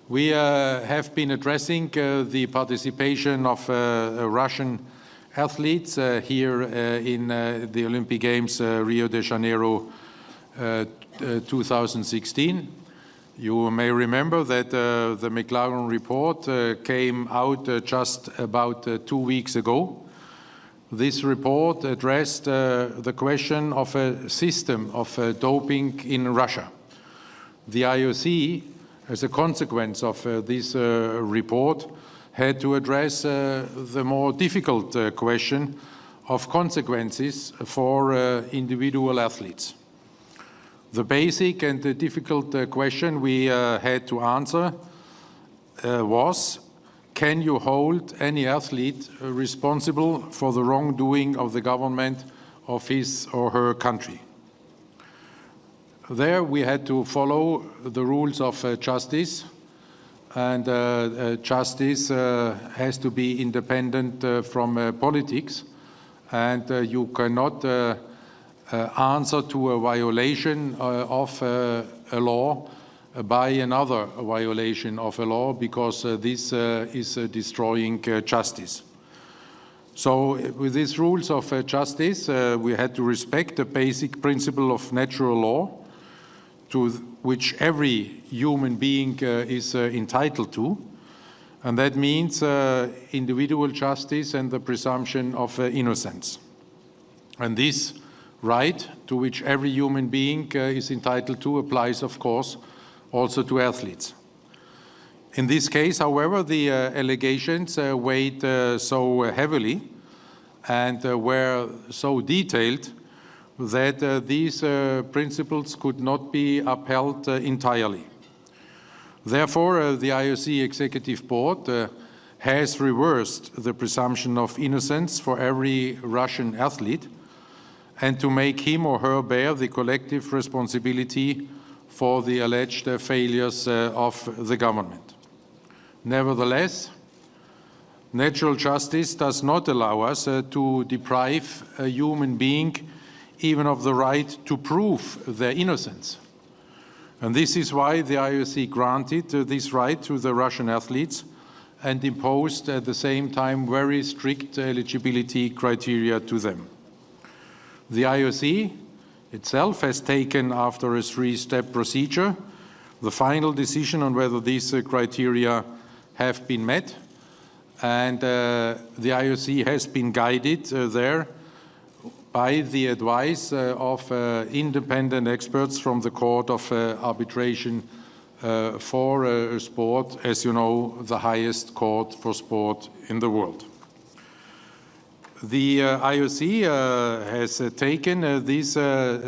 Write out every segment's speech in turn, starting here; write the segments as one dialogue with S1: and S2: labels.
S1: We have been addressing the participation of Russian athletes here in the Olympic Games Rio de Janeiro 2016. You may remember that the McLaren report came out just about 2 weeks ago. This report addressed the question of a system of doping in Russia. The IOC, as a consequence of this report, had to address the more difficult question of consequences for individual athletes. The basic and the difficult question we had to answer was, can you hold any athlete responsible for the wrongdoing of the government of his or her country? There we had to follow the rules of justice, and justice has to be independent from politics, and you cannot answer to a violation of a law by another violation of a law, because this is destroying justice. So with these rules of justice, we had to respect the basic principle of natural law, to which every human being is entitled to, and that means individual justice and the presumption of innocence. And this right to which every human being is entitled to applies, of course, also to athletes. In this case, however, the allegations weighed so heavily and were so detailed that these principles could not be upheld entirely. Therefore, the IOC Executive Board has reversed the presumption of innocence for every Russian athlete, and to make him or her bear the collective responsibility for the alleged failures of the government. Nevertheless, natural justice does not allow us to deprive a human being even of the right to prove their innocence. And this is why the IOC granted this right to the Russian athletes and imposed at the same time very strict eligibility criteria to them. The IOC itself has taken, after a three-step procedure, the final decision on whether these criteria have been met, and the IOC has been guided there by the advice of independent experts from the Court of Arbitration for Sport, as you know, the highest court for sport in the world. The IOC has taken this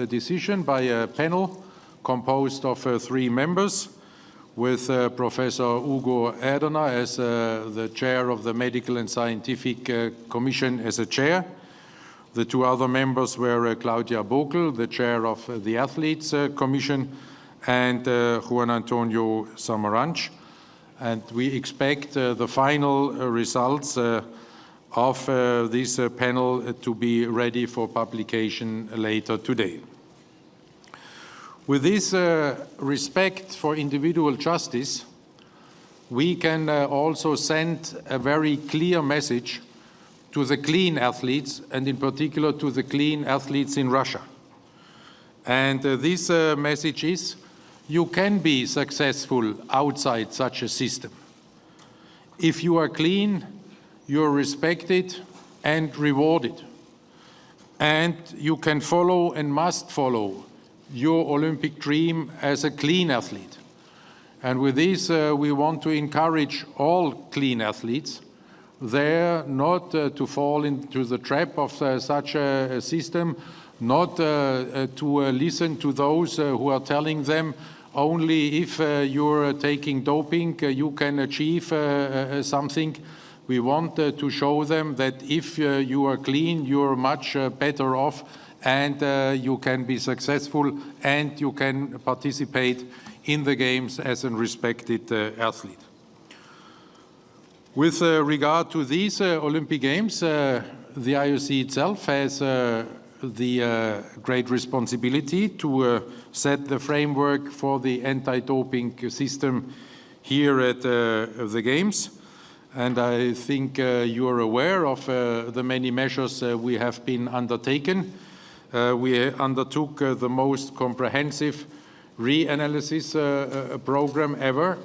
S1: decision by a panel composed of 3 members, with Professor Ugo Erdener as the chair of the Medical and Scientific Commission as a chair. The 2 other members were Claudia Bokel, the chair of the Athletes Commission, and Juan Antonio Samaranch. And we expect the final results of this panel to be ready for publication later today. With this respect for individual justice, we can also send a very clear message to the clean athletes, and in particular to the clean athletes in Russia. And this message is, you can be successful outside such a system. If you are clean, you are respected and rewarded. And you can follow and must follow your Olympic dream as a clean athlete. And with this, we want to encourage all clean athletes there not to fall into the trap of such a system, not to listen to those who are telling them only if you're taking doping you can achieve something. We want to show them that if you are clean, you're much better off, and you can be successful and you can participate in the games as a respected athlete. With regard to these Olympic Games, the IOC itself has the great responsibility to set the framework for the anti-doping system here at the Games. And I think you are aware of the many measures we have been undertaken. We undertook the most comprehensive reanalysis program ever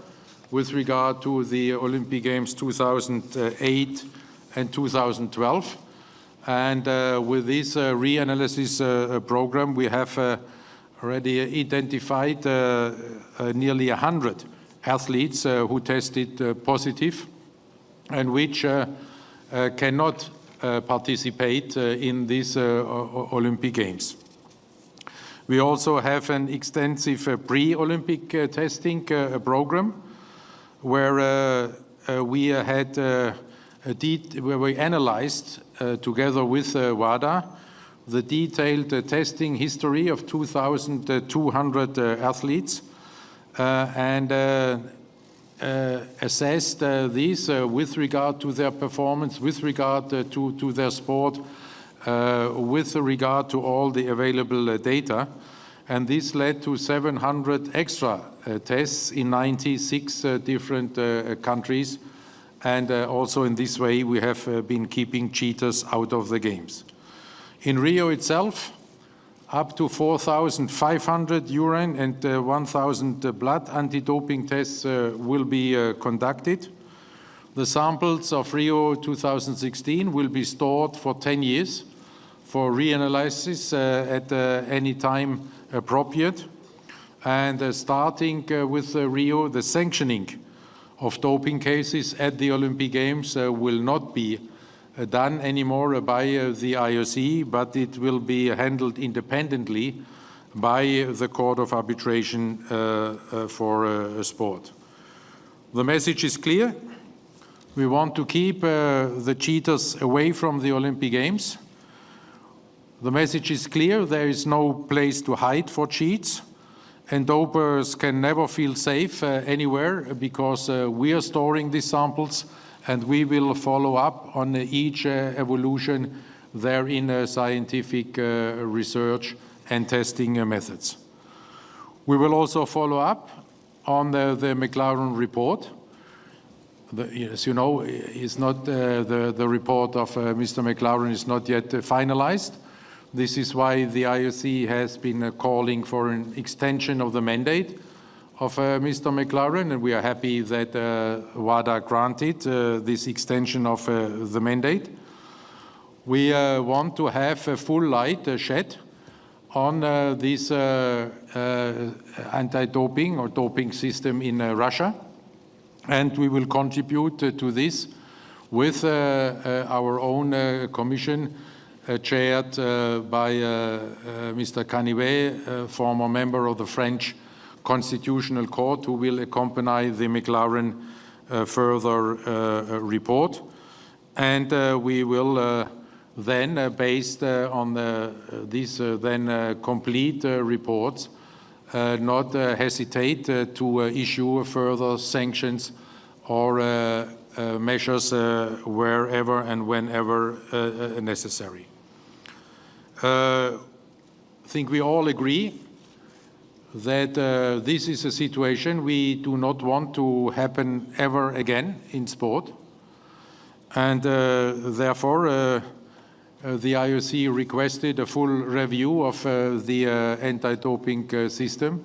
S1: with regard to the Olympic Games 2008 and 2012. And with this reanalysis program, we have already identified nearly 100 athletes who tested positive and which cannot participate in these Olympic Games. We also have an extensive pre-Olympic testing program where we had where we analyzed together with WADA the detailed testing history of 2,200 athletes and assessed these with regard to their performance, with regard to their sport, with regard to all the available data. And this led to 700 extra tests in 96 different countries. And also in this way, we have been keeping cheaters out of the Games. In Rio itself, up to 4,500 urine and 1,000 blood anti-doping tests will be conducted. The samples of Rio 2016 will be stored for 10 years for reanalysis at any time appropriate. And starting with Rio, the sanctioning of doping cases at the Olympic Games will not be done anymore by the IOC, but it will be handled independently by the Court of Arbitration for Sport. The message is clear. We want to keep the cheaters away from the Olympic Games. The message is clear. There is no place to hide for cheats, and dopers can never feel safe anywhere because we are storing these samples and we will follow up on each evolution there in scientific research and testing methods. We will also follow up on the McLaren report. As you know, it's not, the report of Mr. McLaren is not yet finalized. This is why the IOC has been calling for an extension of the mandate of Mr. McLaren, and we are happy that WADA granted this extension of the mandate. We want to have a full light shed on this anti-doping or doping system in Russia, and we will contribute to this with our own commission chaired by Mr. Canivet, former member of the French Constitutional Court, who will accompany the McLaren further report. And we will then, based on these then complete reports, not hesitate to issue further sanctions or measures wherever and whenever necessary. I think we all agree that this is a situation we do not want to happen ever again in sport. And therefore, the IOC requested a full review of the anti-doping system.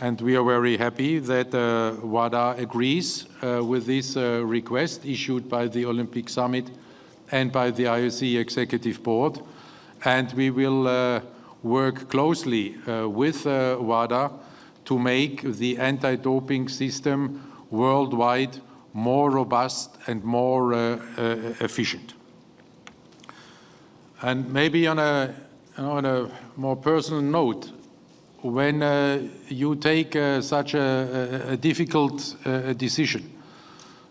S1: And we are very happy that WADA agrees with this request issued by the Olympic Summit and by the IOC Executive Board. And we will work closely with WADA to make the anti-doping system worldwide more robust and more efficient. And maybe on a more personal note, when you take such a difficult decision,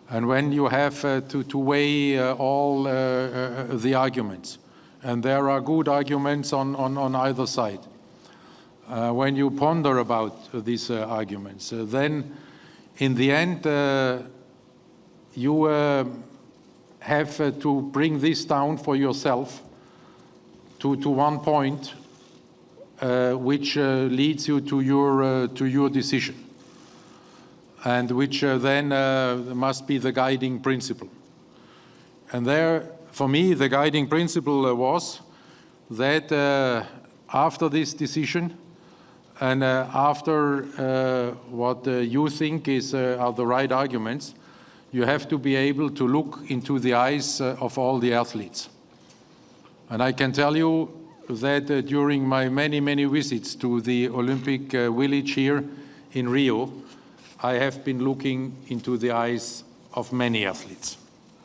S1: and when you have to weigh all the arguments, and there are good arguments on either side, when you ponder about these arguments, then in the end you have to bring this down for yourself to one point which leads you to your decision. and which then must be the guiding principle. And there, for me, the guiding principle was that after this decision, and after what you think are the right arguments, you have to be able to look into the eyes of all the athletes. And I can tell you that during my many, many visits to the Olympic Village here in Rio, I have been looking into the eyes of many athletes.